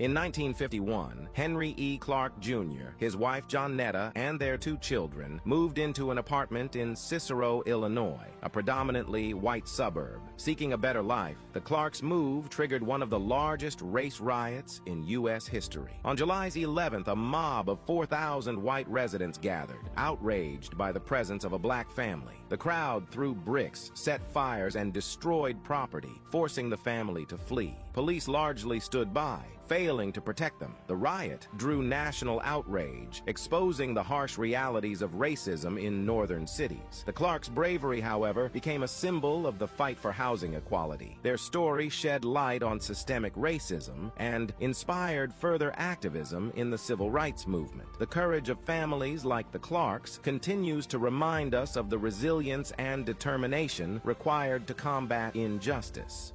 In 1951, Henry E. Clark, Jr., his wife Johnetta, and their 2 children moved into an apartment in Cicero, Illinois, a predominantly white suburb. Seeking a better life, the Clarks' move triggered one of the largest race riots in U.S. history. On July 11th, a mob of 4,000 white residents gathered, outraged by the presence of a black family. The crowd threw bricks, set fires, and destroyed property, forcing the family to flee. Police largely stood by, failing to protect them. The riot drew national outrage, exposing the harsh realities of racism in northern cities. The Clarks' bravery, however, became a symbol of the fight for housing equality. Their story shed light on systemic racism and inspired further activism in the civil rights movement. The courage of families like the Clarks continues to remind us of the resilience and determination required to combat injustice.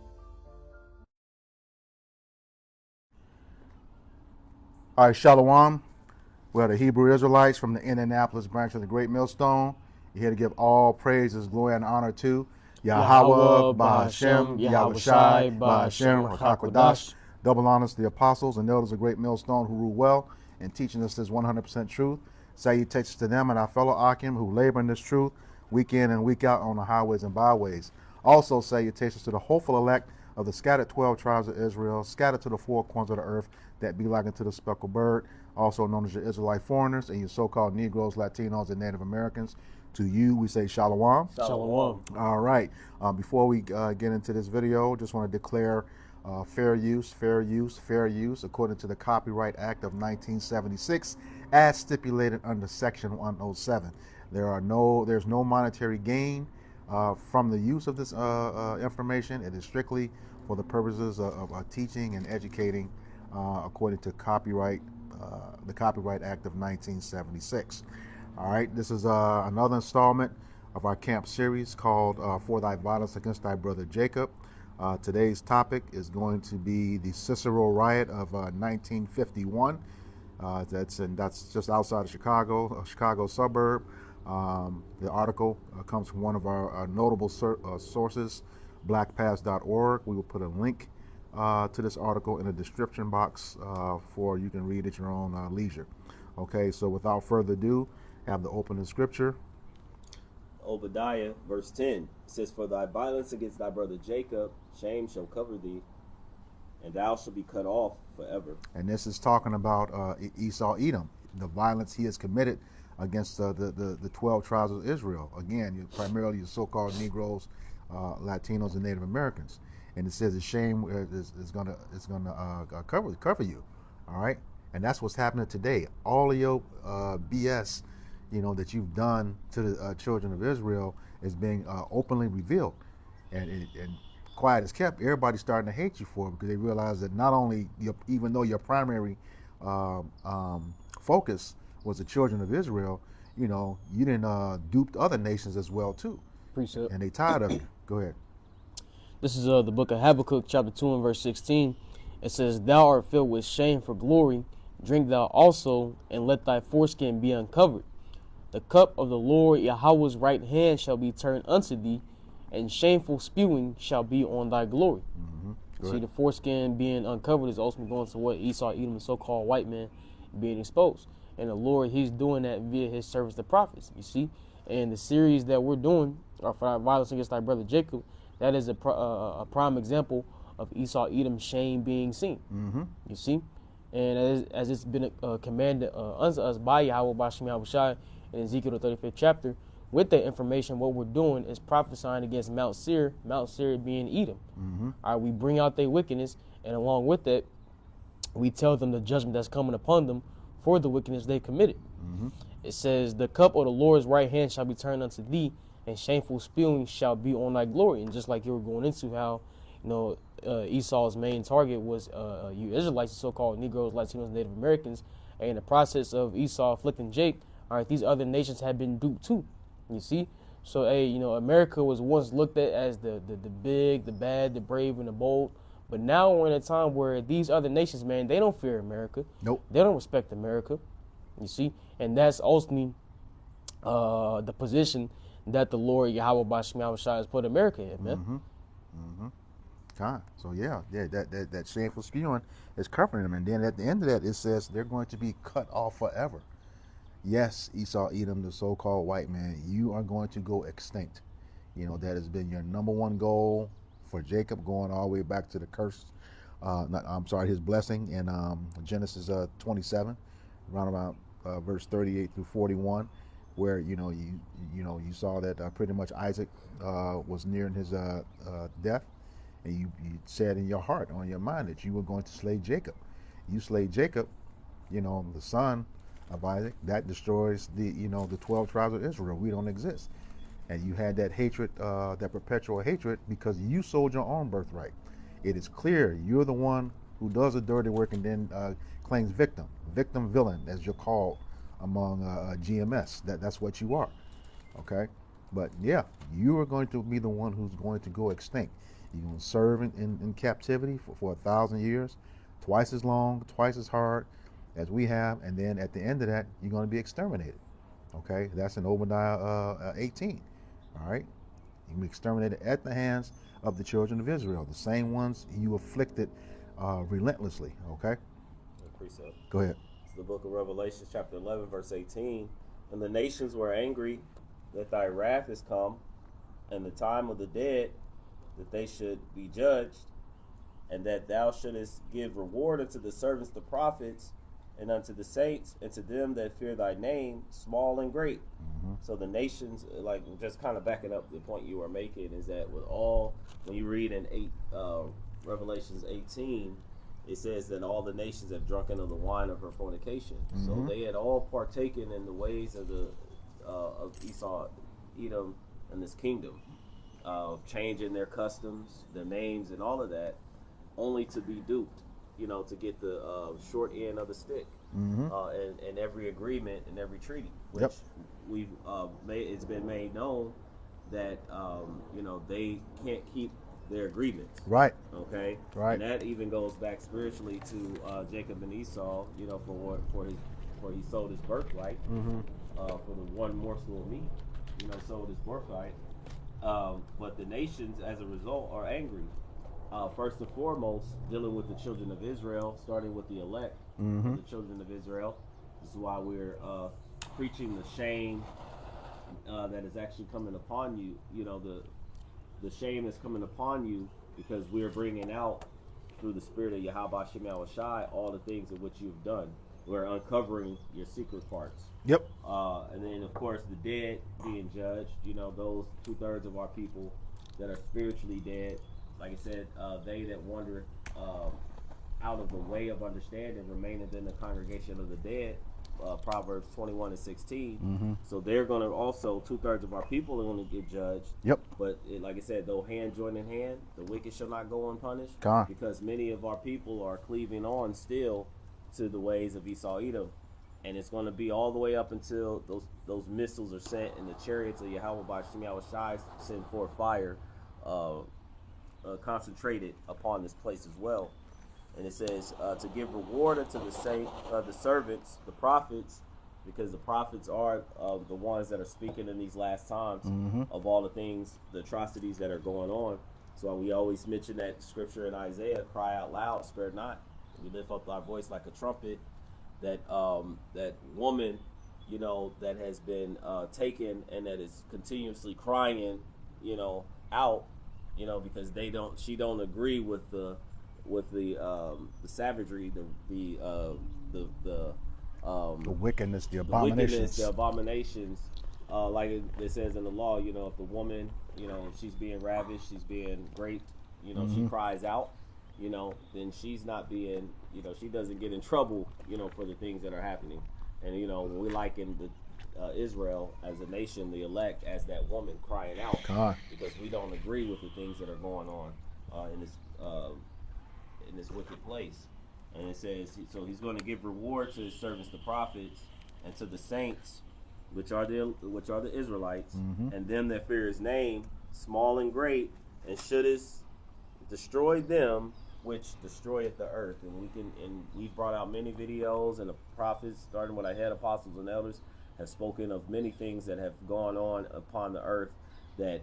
All right, Shalom. We are the Hebrew Israelites from the Indianapolis branch of the Great Millstone. We're here to give all praises, glory, and honor to Yahweh, Ba'Hashem, Yahushai, Ba'Hashem, Rakakwadash. Double honors to the apostles and elders of Great Millstone who rule well in teaching us this 100% truth. Salutations to them and our fellow Akim who labor in this truth week in and week out on the highways and byways. Also salutations to the hopeful elect of the scattered 12 tribes of Israel, scattered to the 4 corners of the earth, that be like unto the speckled bird, also known as your Israelite foreigners and your so-called Negroes, Latinos, and Native Americans. To you, we say Shalom. Shalom. All right. Before we get into this video, just want to declare fair use, according to the Copyright Act of 1976, as stipulated under Section 107. There's no monetary gain from the use of this information. It is strictly for the purposes of teaching and educating according to the Copyright Act of 1976. All right, this is another installment of our camp series called For Thy Violence Against Thy Brother Jacob. Today's topic is going to be the Cicero Riot of 1951. That's just outside of Chicago, a Chicago suburb. The article comes from one of our notable sources, blackpast.org. We will put a link to this article in the description box for you can read at your own leisure. Okay, so without further ado, have the opening scripture. Obadiah, verse 10, says, For thy violence against thy brother Jacob, shame shall cover thee, and thou shalt be cut off forever. And this is talking about Esau Edom, the violence he has committed against the 12 tribes of Israel. Again, primarily the so-called Negroes, Latinos, and Native Americans. And it says the shame is gonna cover you. All right, and that's what's happening today. All of your BS, that you've done to the children of Israel is being openly revealed, and quiet is kept. Everybody's starting to hate you for it because they realize that not only even though your primary focus was the children of Israel, you didn't duped other nations as well too. Precept. And they tired of you. Go ahead. This is the book of Habakkuk, chapter 2 and verse 16. It says, Thou art filled with shame for glory. Drink thou also, and let thy foreskin be uncovered. The cup of the Lord Yahweh's right hand shall be turned unto thee, and shameful spewing shall be on thy glory. See, the foreskin being uncovered is ultimately going to what Esau, Edom, the so-called white man, being exposed. And the Lord, he's doing that via his servants, the prophets, you see. And the series that we're doing, For Thy Violence Against Thy Brother Jacob, that is a prime example of Esau, Edom's shame being seen, you see. And as it's been commanded unto us by Yahweh, Ba'Hashem, Yahushai, in Ezekiel the 35th chapter, with that information, what we're doing is prophesying against Mount Seir being Edom. All right, we bring out their wickedness, and along with that, we tell them the judgment that's coming upon them for the wickedness they committed. It says, the cup of the Lord's right hand shall be turned unto thee, and shameful spewing shall be on thy glory. And just like you were going into how, Esau's main target was you Israelites, the so-called Negroes, Latinos, Native Americans, and in the process of Esau afflicting Jake, all right, these other nations have been duped too, you see. So, America was once looked at as the big, the bad, the brave, and the bold. But now we're in a time where these other nations, man, they don't fear America. Nope. They don't respect America, you see. And that's ultimately the position that the Lord Yahweh Ba'Hashem Yahushai has put America in, man. So yeah, that shameful spewing is covering them, and then at the end of that, it says they're going to be cut off forever. Yes, Esau, Edom, the so-called white man, you are going to go extinct. That has been your number one goal for Jacob, going all the way back to the curse. His blessing in Genesis 27, around about verse 38 through 41, where you saw that pretty much Isaac was nearing his death, and you said in your heart, on your mind, that you were going to slay Jacob. You slay Jacob, the son of Isaac. That destroys the 12 tribes of Israel. We don't exist. And you had that hatred, that perpetual hatred, because you sold your own birthright. It is clear you're the one who does the dirty work and then claims victim villain, as you're called among GMS. That's what you are. Okay, but yeah, you are going to be the one who's going to go extinct. You're going to serve in captivity for 1,000 years, twice as long, twice as hard as we have, and then at the end of that, you're going to be exterminated. Okay, that's in Obadiah 18. All right, you will be exterminated at the hands of the children of Israel, the same ones you afflicted relentlessly. Okay, precept. Go ahead. It's the book of Revelation, chapter 11, verse 18. And the nations were angry that thy wrath is come, and the time of the dead, that they should be judged, and that thou shouldest give reward unto the servants, the prophets, and unto the saints, and to them that fear thy name, small and great. Mm-hmm. So the nations, like, just kind of backing up the point you were making, is that when you read in Revelations 18, it says that all the nations have drunken of the wine of her fornication. Mm-hmm. So they had all partaken in the ways of of Esau, Edom, and this kingdom, of changing their customs, their names, and all of that, only to be duped, to get the short end of the stick. Mm-hmm. And every agreement and every treaty, which we've it's been made known that they can't keep their agreements. Right. Okay. Right. And that even goes back spiritually to Jacob and Esau. For he sold his birthright. Mm-hmm. For the one morsel of meat. Sold his birthright. But the nations, as a result, are angry. First and foremost, dealing with the children of Israel, starting with the elect, mm-hmm. of the children of Israel. This is why we're preaching the shame that is actually coming upon you. The shame is coming upon you because we're bringing out through the spirit of Yahweh Shem Shai all the things of which you've done. We're uncovering your secret parts. Yep. And then, of course, the dead being judged. Those 2/3 of our people that are spiritually dead. Like I said, they that wander out of the way of understanding remaineth in the congregation of the dead. Proverbs 21 and 16. Mm-hmm. So they're going to also, 2/3 of our people are going to get judged. Yep. But like I said, though hand join in hand, the wicked shall not go unpunished. God. Because many of our people are cleaving on still to the ways of Esau Edom. And it's going to be all the way up until those missiles are sent and the chariots of Yahweh by Shem Shai send forth fire concentrated upon this place as well. And it says to give reward unto the servants, the prophets, because the prophets are the ones that are speaking in these last times, mm-hmm. of all the things, the atrocities that are going on. So we always mention that scripture in Isaiah, cry out loud, spare not. We lift up our voice like a trumpet. That woman, that has been taken and that is continuously crying, out, because she don't agree with the savagery, the wickedness, the abominations, like it says in the law. If the woman, she's being ravished, she's being raped, mm-hmm. she cries out, then she's not being, she doesn't get in trouble, for the things that are happening. And when we liken Israel as a nation, the elect, as that woman crying out, God. Because we don't agree with the things that are going on in this wicked place. And it says, so he's going to give reward to his servants, the prophets, and to the saints, which are the Israelites, mm-hmm. and them that fear his name, small and great, and shouldest destroy them which destroyeth the earth. And we've brought out many videos, and the prophets, starting with our head apostles and elders, have spoken of many things that have gone on upon the earth that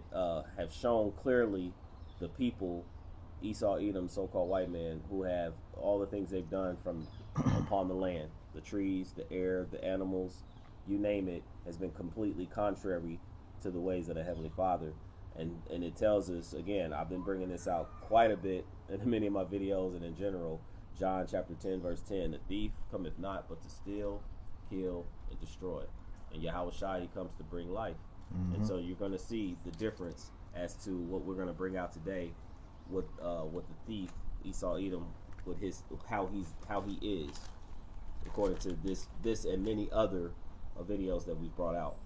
have shown clearly the people Esau, Edom, so-called white men, who have all the things they've done from upon the land, the trees, the air, the animals, you name it, has been completely contrary to the ways of the Heavenly Father. And it tells us, again, I've been bringing this out quite a bit in many of my videos and in general, John chapter 10, verse 10, the thief cometh not but to steal, kill, and destroy. And Yahweh Shai, he comes to bring life. And so you're going to see the difference as to what we're going to bring out today with the thief, Esau Edom, with his how he is, according to this and many other videos that we've brought out.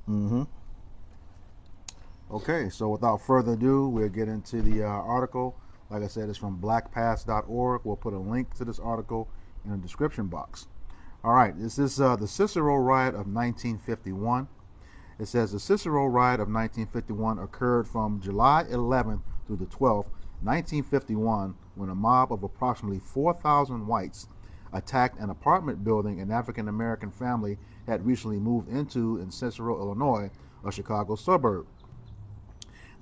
Okay, so without further ado, we'll get into the article. Like I said, it's from blackpast.org. We'll put a link to this article in the description box. All right, this is the Cicero Riot of 1951. It says the Cicero Riot of 1951 occurred from July 11th through the 12th, 1951, when a mob of approximately 4,000 whites attacked an apartment building an African American family had recently moved into in Cicero, Illinois, a Chicago suburb.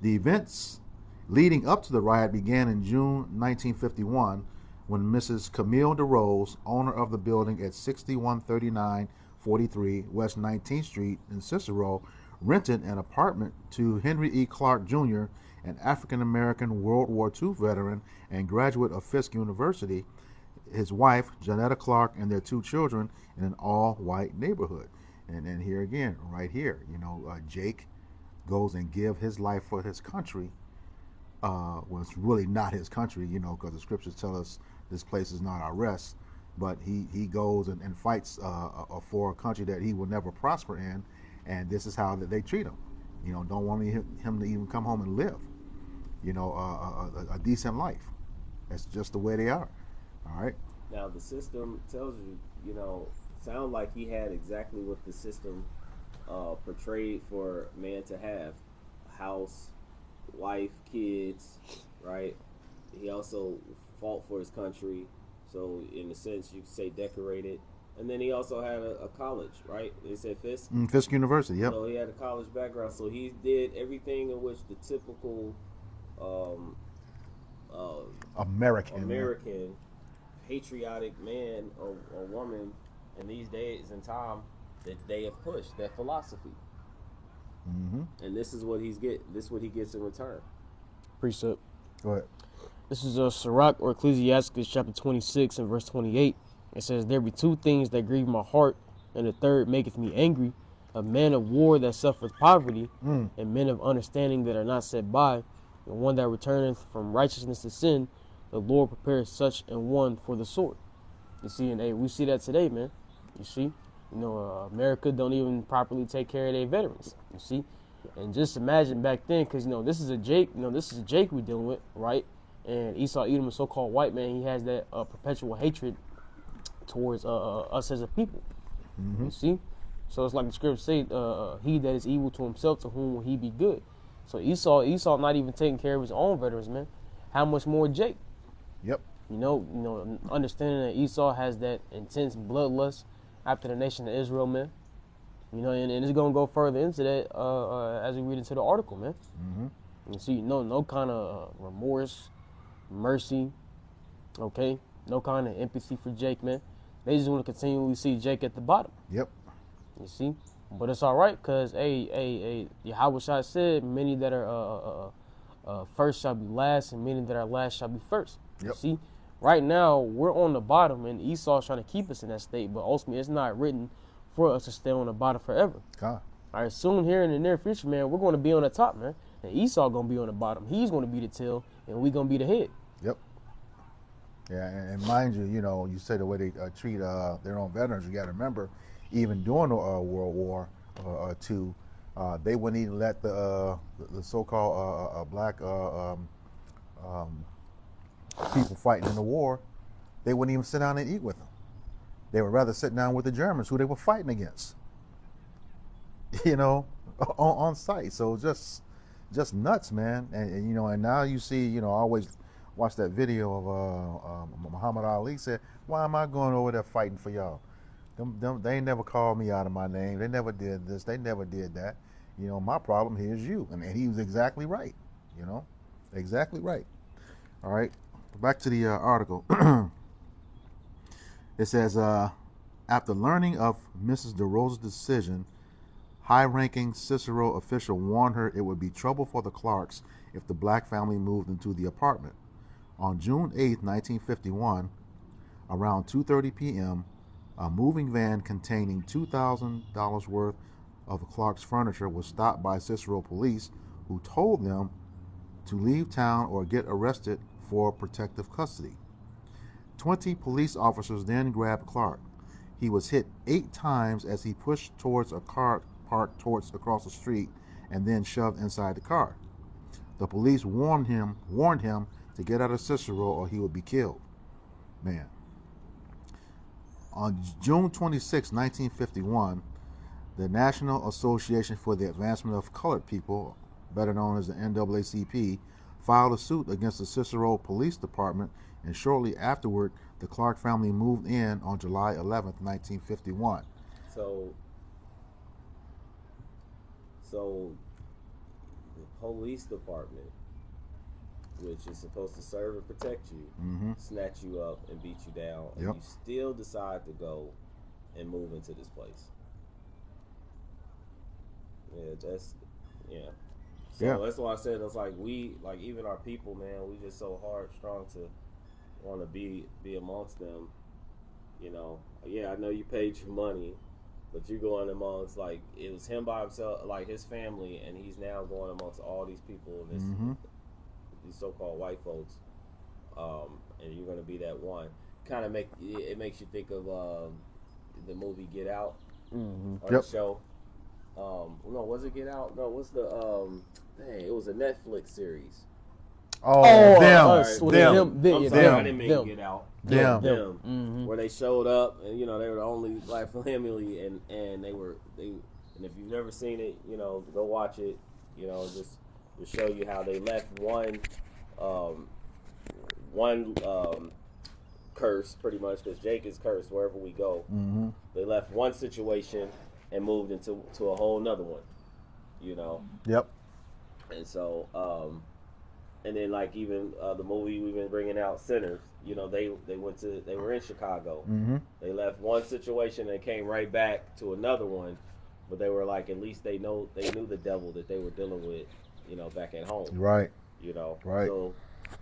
The events leading up to the riot began in June 1951 when Mrs. Camille DeRose, owner of the building at 613943 West 19th Street in Cicero, rented an apartment to Henry E. Clark Jr., an African-American World War II veteran and graduate of Fisk University, his wife, Janetta Clark, and their 2 children in an all-white neighborhood. And then here again, right here, Jake goes and give his life for his country. Well, it's really not his country, because the scriptures tell us this place is not our rest. But he goes and fights for a country that he will never prosper in, and this is how that they treat him. Don't want him to even come home and live, a decent life. That's just the way they are. All right. Now the system tells you, sound like he had exactly what the system portrayed for man to have: a house, wife, kids, right? He also fought for his country, so in a sense you could say decorated. And then he also had a college, right? They said Fisk. Fisk University, yep. So he had a college background, so he did everything in which the typical American patriotic man or woman in these days and time that they have pushed, that philosophy. And this is what he gets in return. Precept. Go ahead. This is Sirach or Ecclesiastes chapter 26 and verse 28. It says, "There be 2 things that grieve my heart, and the third maketh me angry: a man of war that suffereth poverty, and men of understanding that are not set by, and one that returneth from righteousness to sin. The Lord prepares such an one for the sword." You see, and we see that today, man. You see, America don't even properly take care of their veterans. You see, and just imagine back then, because this is a Jake we're dealing with, right? And Esau Edom, a so-called white man, he has that perpetual hatred towards us as a people. You see, so it's like the scripture say, "He that is evil to himself, to whom will he be good?" So Esau not even taking care of his own veterans, man. How much more Jake? Yep. Understanding that Esau has that intense bloodlust after the nation of Israel, man. And it's gonna go further into that as we read into the article, man. You see, no kind of remorse, mercy, okay? No kind of empathy for Jake, man. They just want to continually see Jake at the bottom. Yep. You see, but it's all right, because Yahweh Shai said, "Many that are first shall be last, and many that are last shall be first." Yep. You see, right now we're on the bottom, and Esau's trying to keep us in that state. But ultimately, it's not written for us to stay on the bottom forever. God. All right, soon here in the near future, man, we're going to be on the top, man, and Esau going to be on the bottom. He's going to be the tail, and we're going to be the head. Yep. Yeah, and mind you, you say the way they treat their own veterans. You got to remember, even during the World War II, they wouldn't even let the so-called black people fighting in the war. They wouldn't even sit down and eat with them. They would rather sit down with the Germans, who they were fighting against. On site. So just nuts, man. And now you see, I always watch that video of Muhammad Ali said, "Why am I going over there fighting for y'all? They ain't never called me out of my name. They never did this. They never did that. My problem here is you." And he was exactly right. Exactly right. All right. back to the article. It says, after learning of Mrs. DeRosa's decision, high-ranking Cicero official warned her it would be trouble for the Clarks if the black family moved into the apartment. On June 8, 1951, around 2:30 p.m., a moving van containing $2,000 worth of the Clark's furniture was stopped by Cicero police, who told them to leave town or get arrested for protective custody. 20 police officers then grabbed Clark. He was hit 8 times as he pushed towards a car parked across the street and then shoved inside the car. The police warned him to get out of Cicero or he would be killed. Man. On June 26, 1951, the National Association for the Advancement of Colored People, better known as the NAACP, filed a suit against the Cicero Police Department, and shortly afterward, the Clark family moved in on July 11, 1951. So the police department, which is supposed to serve and protect you, snatch you up and beat you down, and you still decide to go and move into this place. So that's why I said it's like even our people, man, we just so strong to want to be amongst them. You know, I know you paid your money, but you're going amongst, like, it was him by himself, like his family, and he's now going amongst all these people and these so-called white folks, and you're going to be that one. Kind of makes you think of the movie Get Out, or the show. No, was it Get Out? No, what's the it was a Netflix series. Them. I'm sorry, I didn't mean Get Out. Them. Where they showed up, and they were the only black family, and if you've never seen it, go watch it. Just to show you how they left one curse, pretty much, because Jake is cursed wherever we go. They left one situation and moved into a whole nother one. And so and then, like, even the movie we've been bringing out, Sinners, they were in Chicago. They left one situation and came right back to another one, but they were like, at least they knew the devil that they were dealing with, back at home. Right. Right. So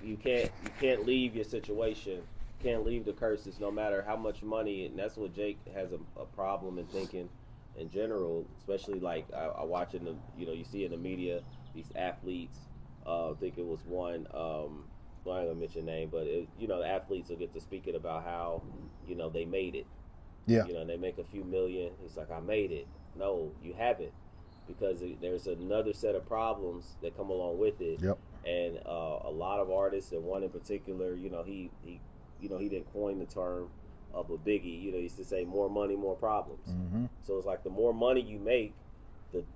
you can't leave your situation, can't leave the curses, no matter how much money. And that's what Jake has a problem in thinking in general, especially like I watch in the you see in the media these athletes. I think it was one. I'm not gonna mention name, but the athletes will get to speaking about how they made it. Yeah. They make a few million. He's like, I made it. No, you haven't, because there's another set of problems that come along with it. Yep. And a lot of artists, and one in particular, he didn't coin the term of a biggie. He used to say more money, more problems. So it's like the more money you make,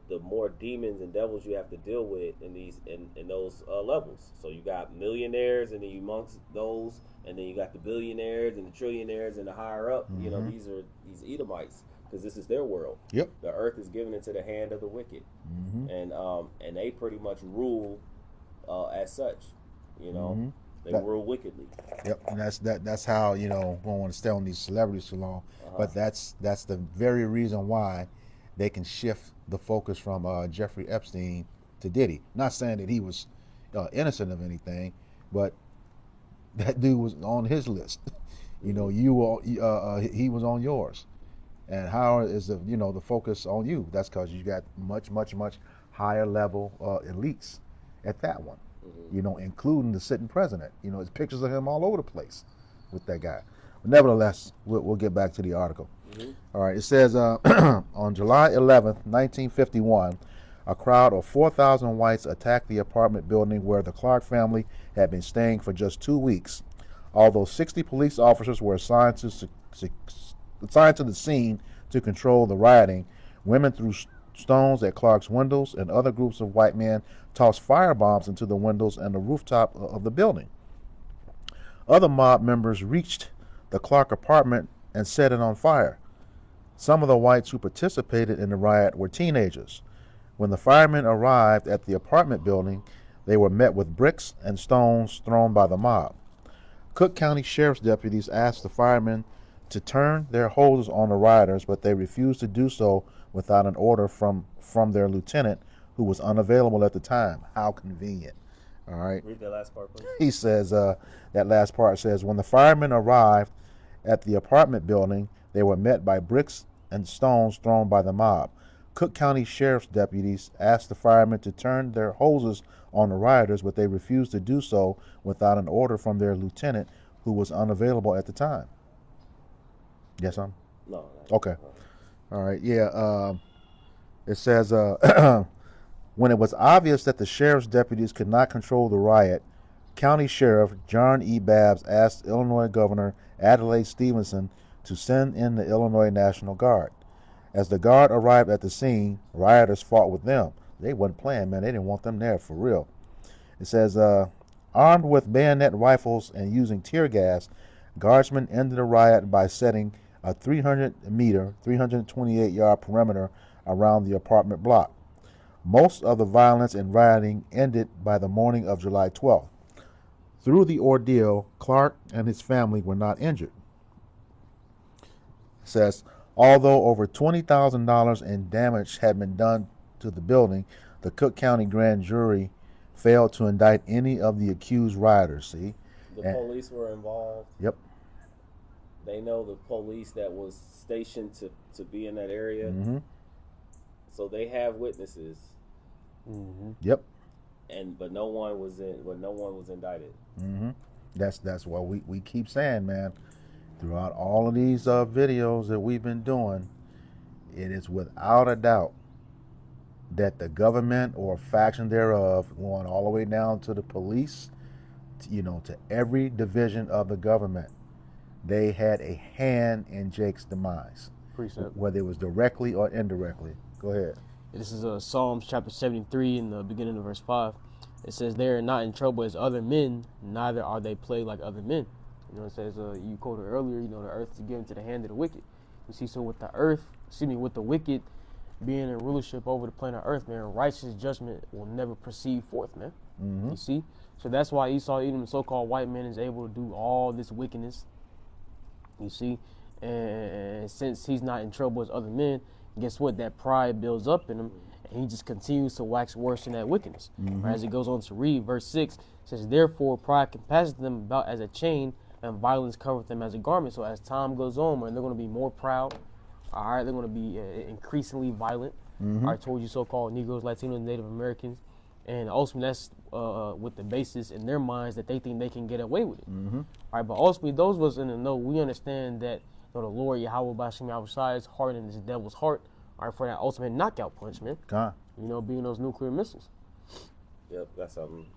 the more demons and devils you have to deal with in those levels. So you got millionaires, and then amongst those, and then you got the billionaires and the trillionaires and the higher up. These are these Edomites, because this is their world. Yep. The earth is given into the hand of the wicked, and they pretty much rule as such. They rule wickedly. Yep, and that's how we don't want to stay on these celebrities too long, but that's the very reason why they can shift the focus from Jeffrey Epstein to Diddy. Not saying that he was innocent of anything, but that dude was on his list. He was on yours, and how is the focus on you? That's because you got much higher level elites at that one. Including the sitting president. There's pictures of him all over the place with that guy. But nevertheless, we'll get back to the article. All right, it says, on July 11th, 1951, a crowd of 4,000 whites attacked the apartment building where the Clark family had been staying for just 2 weeks. Although 60 police officers were assigned to the scene to control the rioting, women threw stones at Clark's windows, and other groups of white men tossed firebombs into the windows and the rooftop of the building. Other mob members reached the Clark apartment and set it on fire. Some of the whites who participated in the riot were teenagers. When the firemen arrived at the apartment building, they were met with bricks and stones thrown by the mob. Cook County Sheriff's deputies asked the firemen to turn their hoses on the rioters, but they refused to do so without an order from their lieutenant, who was unavailable at the time. How convenient. All right. Read that last part, please. He says, that last part says, when the firemen arrived at the apartment building, they were met by bricks and stones thrown by the mob. Cook County Sheriff's deputies asked the firemen to turn their hoses on the rioters, but they refused to do so without an order from their lieutenant, who was unavailable at the time. Yes, No. okay. All right. Yeah. It says, when it was obvious that the sheriff's deputies could not control the riot, County Sheriff John E. Babbs asked Illinois Governor Adlai Stevenson to send in the Illinois National Guard. As the Guard arrived at the scene, rioters fought with them. They wasn't playing, man. They didn't want them there for real. It says, armed with bayonet rifles and using tear gas, guardsmen ended the riot by setting a 300-meter, 328-yard perimeter around the apartment block. Most of the violence and rioting ended by the morning of July 12th. Through the ordeal, Clark and his family were not injured. It says, although over $20,000 in damage had been done to the building, the Cook County grand jury failed to indict any of the accused rioters. See, the police were involved. Yep. They know the police that was stationed to be in that area. Mm-hmm. So they have witnesses. Mm-hmm. Yep. But no one was indicted. Mm-hmm. That's what we keep saying, man. Throughout all of these videos that we've been doing, it is without a doubt that the government or faction thereof, going all the way down to the police, to every division of the government, they had a hand in Jake's demise. Precept. Whether it was directly or indirectly. Go ahead. This is Psalms chapter 73 in the beginning of verse 5. It says, they are not in trouble as other men, neither are they plagued like other men. It says, you quoted earlier, the earth is given to the hand of the wicked. You see, so with the wicked being in rulership over the planet Earth, man, righteous judgment will never proceed forth, man. Mm-hmm. You see? So that's why Esau, Edom, the so-called white man, is able to do all this wickedness. You see? And since he's not in trouble as other men, guess what? That pride builds up in him, and he just continues to wax worse in that wickedness. Mm-hmm. As he goes on to read, verse 6 says, therefore pride compasses them about as a chain, and violence covereth them as a garment. So as time goes on, man, they're going to be more proud. All right, they're going to be increasingly violent. Mm-hmm. I told you, so-called Negroes, Latinos, Native Americans, and ultimately that's with the basis in their minds that they think they can get away with it. Mm-hmm. All right, but ultimately, those of us in the know, we understand that the Lord Yahweh Bashim Yahushua is hardening this devil's heart. All right, for that ultimate knockout punch, man. God. Being those nuclear missiles. Yep, that's something.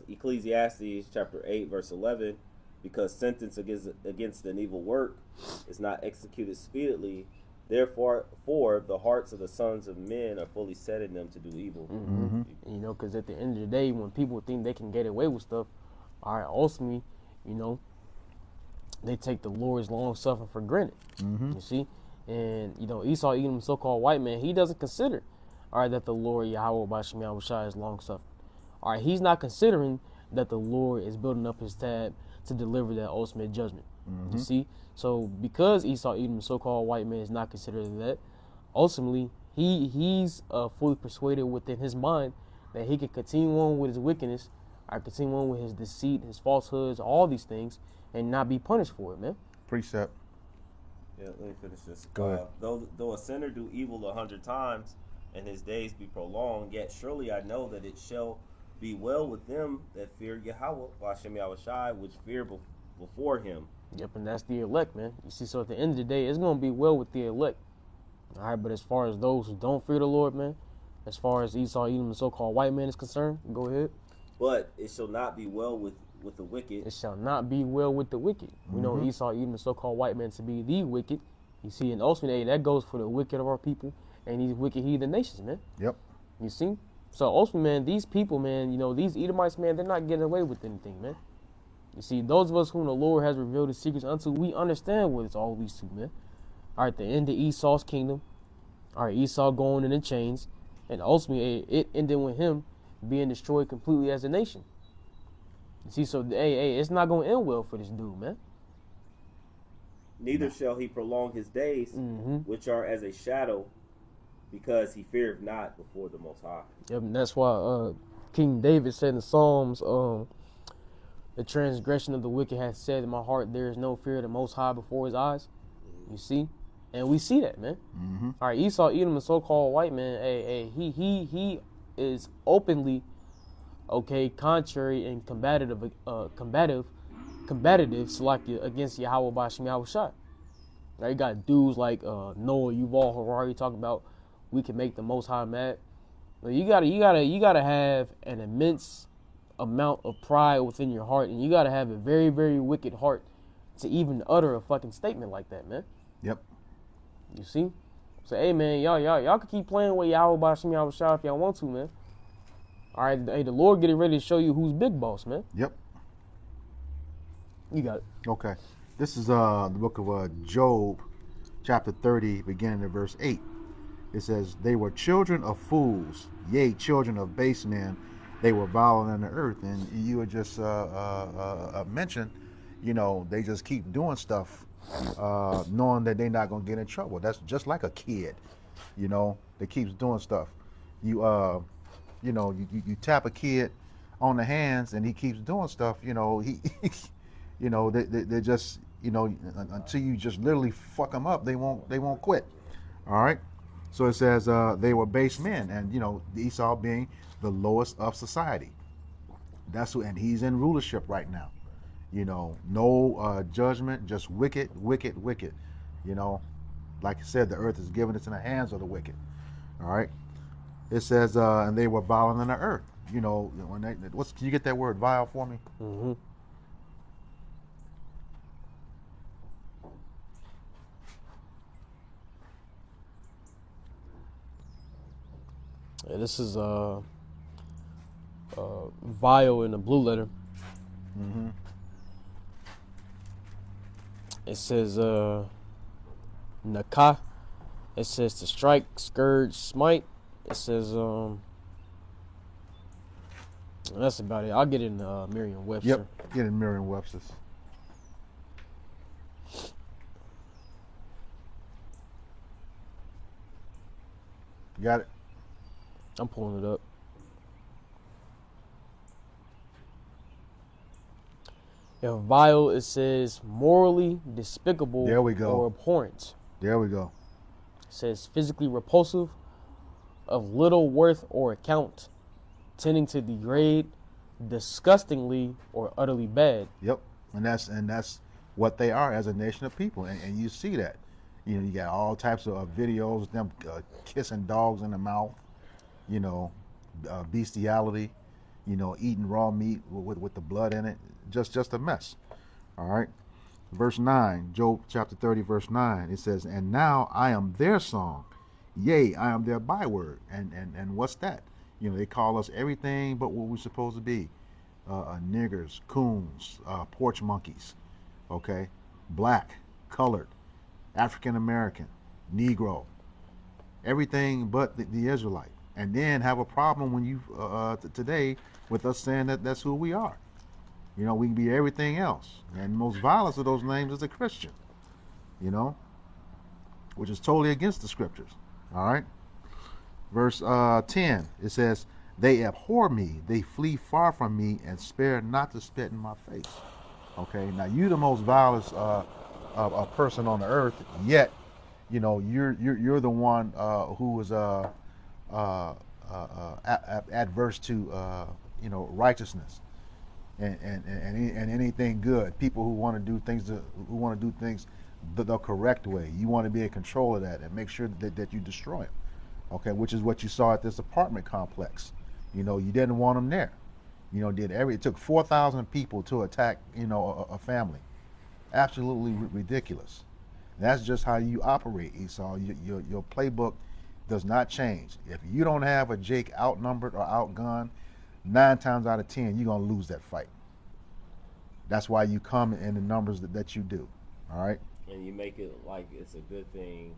Ecclesiastes chapter 8 verse 11, because sentence against an evil work is not executed speedily, therefore the hearts of the sons of men are fully set in them to do evil. Mm-hmm. Because at the end of the day, when people think they can get away with stuff, all right, ultimately, they take the Lord's long suffering for granted. Mm-hmm. You see? And, Esau, Edom, so-called white man, he doesn't consider, all right, that the Lord Yahweh Bashim Yahushua is long suffering. All right, he's not considering that the Lord is building up his tab to deliver that ultimate judgment. Mm-hmm. You see? So because Esau, Edom, the so-called white man, is not considering that, ultimately, he's fully persuaded within his mind that he can continue on with his wickedness, or continue on with his deceit, his falsehoods, all these things, and not be punished for it, man. Precept. Yeah, let me finish this. Go ahead. Though a sinner do evil 100 times, and his days be prolonged, yet surely I know that it shall be well with them that fear Yahweh, Hashem Yahushai, which fear before him. Yep, and that's the elect, man. You see, so at the end of the day, it's going to be well with the elect. All right, but as far as those who don't fear the Lord, man, as far as Esau, Edom, the so-called white man is concerned, go ahead. But it shall not be well with the wicked. It shall not be well with the wicked. Mm-hmm. We know Esau, Edom, the so-called white man, to be the wicked. You see, and ultimately, that goes for the wicked of our people and these wicked heathen nations, man. Yep. You see? So ultimately, man, these people, man, these Edomites, man, they're not getting away with anything, man. You see, those of us whom the Lord has revealed his secrets unto, we understand what it's all leads to, man. All right, the end of Esau's kingdom. All right, Esau going in the chains. And ultimately, it ended with him being destroyed completely as a nation. See, so hey, it's not gonna end well for this dude, man. Neither shall he prolong his days, which are as a shadow, because he feareth not before the Most High. Yep, and that's why King David said in the Psalms, the transgression of the wicked has said in my heart, there is no fear of the Most High before his eyes. You see? And we see that, man. All right, Esau, Edom, the so-called white man, he is openly, okay, contrary and combative, Salakia, against Yahweh Bashim Yahushua. Now you got dudes like Noah, Yuval Harari talking about we can make the Most High mad. But you gotta have an immense amount of pride within your heart, and you gotta have a very, very wicked heart to even utter a fucking statement like that, man. Yep. You see? So hey man, y'all can keep playing with Yahweh Bashim Yahushua if y'all want to, man. All right, hey, the Lord getting ready to show you who's big boss, man. Yep. You got it. Okay. This is the book of Job, chapter 30, beginning at verse 8. It says, they were children of fools, yea, children of base men. They were violent in the earth. And you had just mentioned, you know, they just keep doing stuff, knowing that they're not going to get in trouble. That's just like a kid, you know, that keeps doing stuff. You tap a kid on the hands and he keeps doing stuff, you know, they just, you know, until you just literally fuck them up, they won't quit. All right. So it says they were base men, and you know, Esau being the lowest of society. That's who, and he's in rulership right now. You know, no judgment, just wicked. You know, like I said, the earth is given into the hands of the wicked. All right. It says, and they were violent in the earth. You know, when can you get that word vile for me? Yeah, this is vile in the blue letter. It says nakah. It says to strike, scourge, smite. It says that's about it. I'll get it in Merriam-Webster. Yep, get in Merriam-Webster's. You got it? I'm pulling it up. If vile, it says morally despicable There we go. or abhorrent. There we go. It says physically repulsive, of little worth or account, tending to degrade, disgustingly or utterly bad. Yep, and that's what they are as a nation of people, and you see that. You know, you got all types of videos of them kissing dogs in the mouth. You know, bestiality. You know, eating raw meat with the blood in it. Just a mess. All right. Verse 9, Job chapter 30, verse 9. It says, and now I am their song, yea, I am their byword. And what's that? You know, they call us everything but what we're supposed to be. Niggers, coons, porch monkeys, okay? Black, colored, African American, Negro, everything but the Israelite. And then have a problem when you today with us saying that that's who we are. You know, we can be everything else. And the most vilest of those names is a Christian, you know, which is totally against the scriptures. All right. Verse 10, it says, they abhor me, they flee far from me, and spare not to spit in my face. Okay, now you the most vilest a person on the earth, yet, you know, you're the one who is adverse to you know, righteousness and anything good. People who want to do things the correct way. You want to be in control of that and make sure that you destroy them. Okay, which is what you saw at this apartment complex. You know, you didn't want them there. You know, it took 4,000 people to attack, you know, a family. Absolutely ridiculous. That's just how you operate, Esau. Your playbook does not change. If you don't have a Jake outnumbered or outgunned, 9 times out of 10, you're going to lose that fight. That's why you come in the numbers that you do. All right? And you make it like it's a good thing,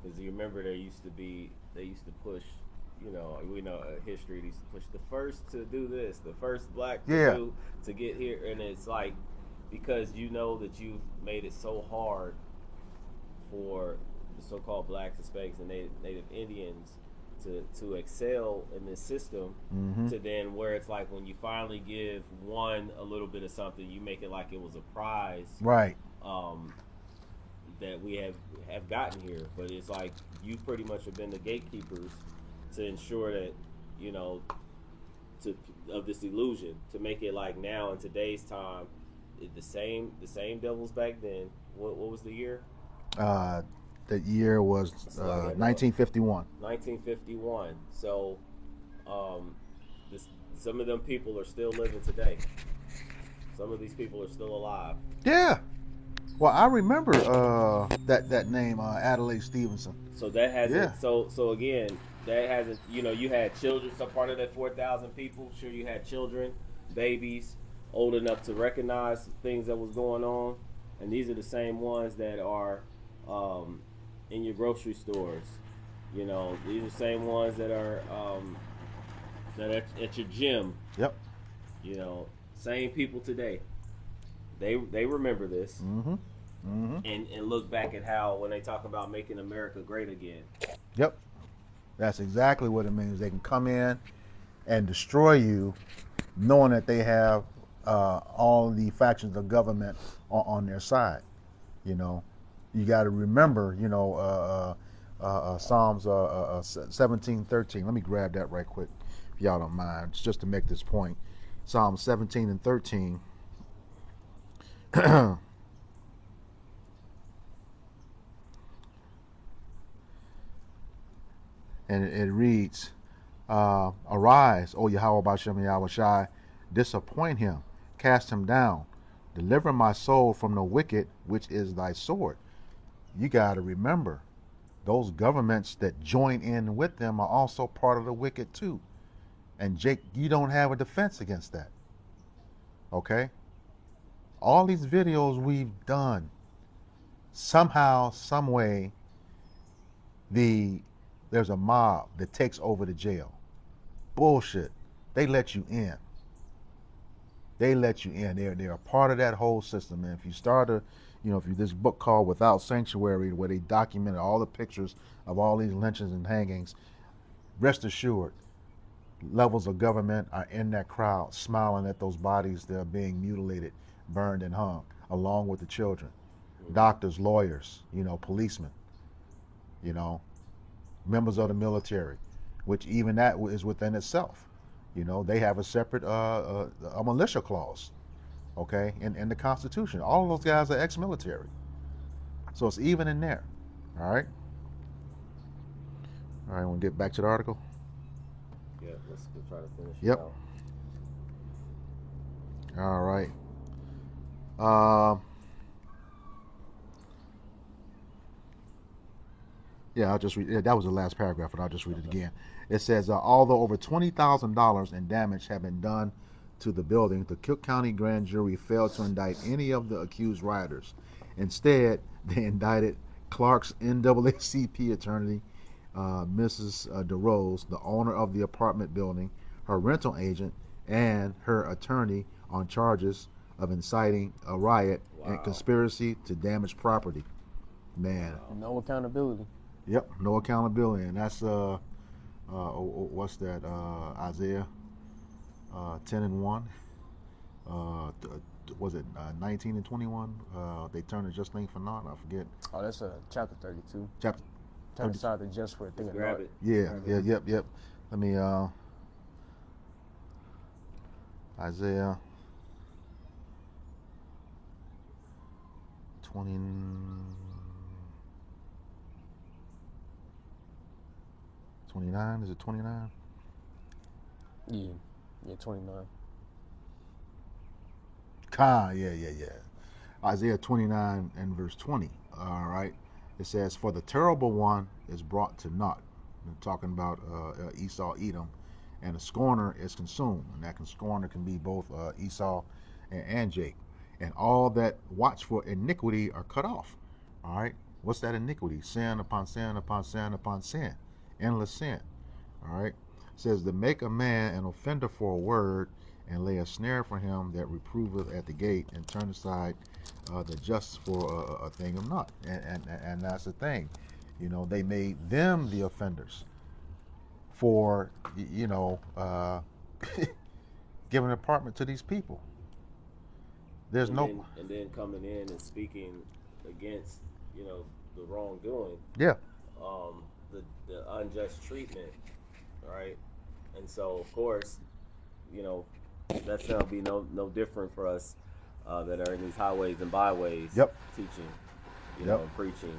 because you remember they used to push you know, we know history. These push the first to do this, the first black Yeah. to get here, and it's like because you know that you've made it so hard for the so-called blacks, Hispanics, and Native Indians to excel in this system. To then where it's like when you finally give one a little bit of something, you make it like it was a prize, Right. that we have gotten here. But it's like you pretty much have been the gatekeepers to ensure that, you know, of this illusion, to make it like now in today's time, the same devils back then. What was the year? The year was 1951. 1951. So, some of them people are still living today. Some of these people are still alive. Yeah. Well, I remember that name, Adelaide Stevenson. So that hasn't. Yeah. So again, that hasn't. You know, you had children. Some part of that 4,000 people. Sure, you had children, babies, old enough to recognize things that was going on, and these are the same ones that are in your grocery stores. You know, these are the same ones that are at your gym. Yep. You know, same people today. They remember this. And look back at how when they talk about making America great again. Yep. That's exactly what it means. They can come in and destroy you, knowing that they have all the factions of government on their side. You know, you got to remember, you know, Psalms 17:13. Let me grab that right quick, if y'all don't mind, it's just to make this point. Psalms 17 and 13. And it reads, arise, O Yahweh Bashem Yahweh Shai, disappoint him, cast him down, deliver my soul from the wicked, which is thy sword. You got to remember, those governments that join in with them are also part of the wicked too. And Jake, you don't have a defense against that. Okay? All these videos we've done, somehow, some way, there's a mob that takes over the jail. Bullshit. They let you in. They let you in. They're a part of that whole system. And if you start this book called Without Sanctuary, where they documented all the pictures of all these lynchings and hangings, rest assured, levels of government are in that crowd, smiling at those bodies that are being mutilated, burned, and hung, along with the children. Doctors, lawyers, you know, policemen, you know, members of the military, which even that is within itself. You know, they have a separate a militia clause, okay, in the Constitution. All of those guys are ex-military, so it's even in there. All right. All right. We'll get back to the article. Yeah, let's go try to finish. Yep. It out. All right. Yeah, I'll just read. Yeah, that was the last paragraph, but I'll just read it again. It says, although over $20,000 in damage have been done to the building, the Cook County grand jury failed to indict any of the accused rioters. Instead, they indicted Clark's NAACP attorney, Mrs. DeRose, the owner of the apartment building, her rental agent, and her attorney on charges of inciting a riot and conspiracy to damage property. Man. No accountability. Yep, no accountability. And that's, what's that, Isaiah 10 and 1? Was it 19 and 21? They turned a just thing for naught. I forget. Oh, that's chapter 32. Chapter. Turn aside the just for a thing of Grab naught. it. Yeah, yep. Let me, Isaiah 29, is it 29? Yeah, 29. Yeah. Isaiah 29 and verse 20. All right. It says, for the terrible one is brought to naught. We're talking about Esau, Edom, and the scorner is consumed. And that scorner can be both Esau and Jacob. And all that watch for iniquity are cut off. All right. What's that iniquity? Sin upon sin upon sin upon sin. Endless sin. All right. It says, to make a man an offender for a word, and lay a snare for him that reproveth at the gate, and turn aside the just for a thing of naught. And that's the thing. You know, they made them the offenders for, giving an apartment to these people. There's and then coming in and speaking against, the wrongdoing. Yeah. The unjust treatment, right? And so, of course, that's gonna be no different for us that are in these highways and byways. Yep. Teaching, Yep. and preaching.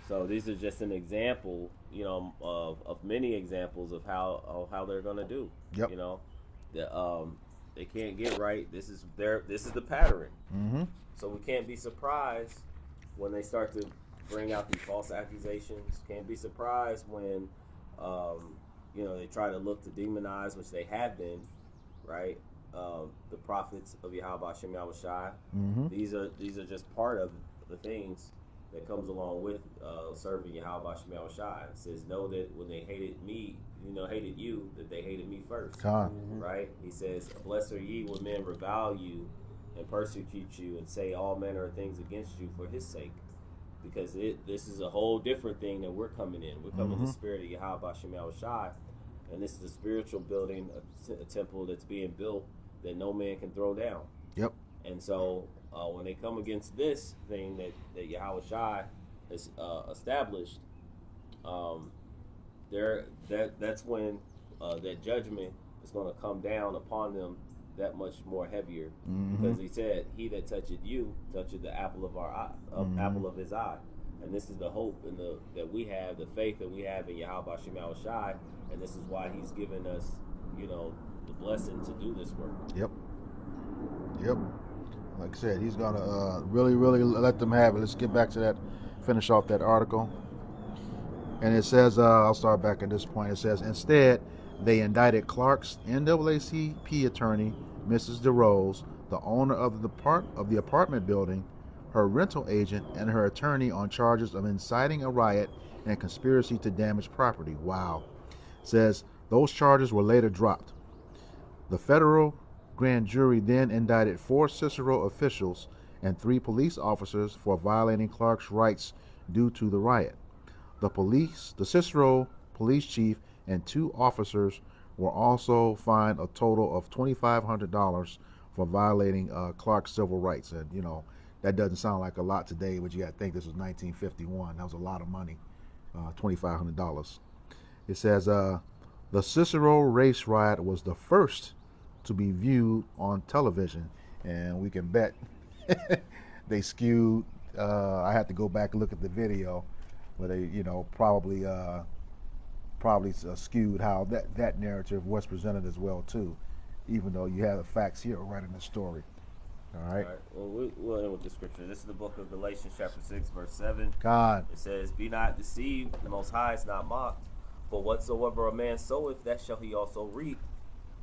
So these are just an example, of many examples of how they're gonna do. Yep. They can't get right. This is the pattern. Mm-hmm. So we can't be surprised when they start to bring out these false accusations. Can't be surprised when they try to look to demonize, which they have been, right? The prophets of Yahweh Shem Yahushai. Mm-hmm. These are just part of the things that comes along with serving Yahweh Shem Yahushai. It says, know that when they hated me, hated you, that they hated me first. Right? He says, blessed are ye when men revile you and persecute you and say all manner of things against you for his sake. Because this is a whole different thing that we're coming in. We're coming in the spirit of Yahweh Shem Yahushai. And this is a spiritual building, a temple that's being built that no man can throw down. Yep. And so when they come against this thing that Yahweh Shai has established, that's when that judgment is going to come down upon them that much more heavier. Because he said, he that toucheth you toucheth the apple of our eye, apple of his eye. And this is the hope that we have, the faith that we have in Yahweh Shem Yahushai, and this is why he's given us, the blessing to do this work. Yep. Like I said, he's gonna really, really let them have it. Let's get back to that, finish off that article. And it says, I'll start back at this point. It says, instead, they indicted Clark's NAACP attorney, Mrs. DeRose, the owner of the apartment building, her rental agent, and her attorney on charges of inciting a riot and conspiracy to damage property. Wow. It says those charges were later dropped. The federal grand jury then indicted 4 Cicero officials and 3 police officers for violating Clark's rights due to the riot. The Cicero police chief and 2 officers were also fined a total of $2,500 for violating Clark's civil rights. And, that doesn't sound like a lot today, but you got to think this was 1951. That was a lot of money, $2,500. It says the Cicero race riot was the first to be viewed on television, and we can bet they skewed. I had to go back and look at the video, but they, probably skewed how that narrative was presented as well too, even though you have the facts here right in the story. All right. Well, we'll end with the scripture. This is the book of Galatians, chapter 6, verse 7. God. It says, be not deceived, the Most High is not mocked. For whatsoever a man soweth, that shall he also reap.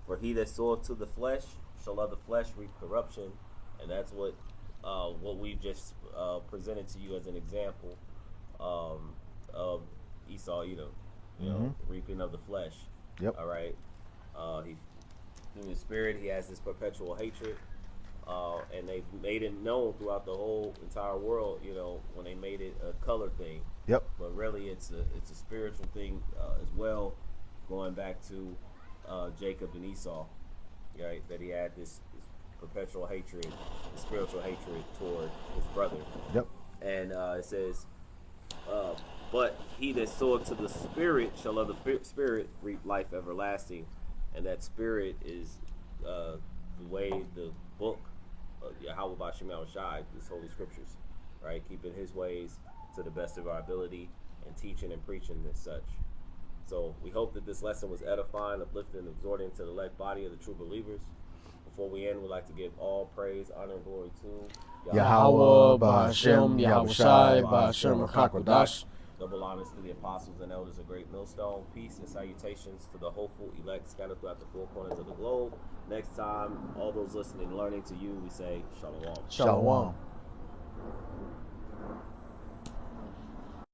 For he that soweth to the flesh shall of the flesh reap corruption. And that's what we've just presented to you as an example of Esau, reaping of the flesh. Yep. All right. He, through his spirit, he has this perpetual hatred. And they've made it known throughout the whole entire world, when they made it a color thing. Yep. But really, it's a spiritual thing as well, going back to Jacob and Esau, right? That he had this perpetual hatred, this spiritual hatred toward his brother. Yep. And it says, but he that soweth to the spirit shall of the spirit reap life everlasting. And that spirit is the way the book Yahweh Shem Yahushai, these holy scriptures, right? Keeping his ways to the best of our ability and teaching and preaching as such. So we hope that this lesson was edifying, uplifting, and exhorting to the elect body of the true believers. Before we end, we'd like to give all praise, honor, and glory to Yahweh, Ba'ashem, Yahushai, Ba'ashem, Hakodash. Double honors to the apostles and elders of Great Millstone. Peace and salutations to the hopeful elect scattered throughout the 4 corners of the globe. Next time, all those listening, learning to you, we say Shalom. Shalom.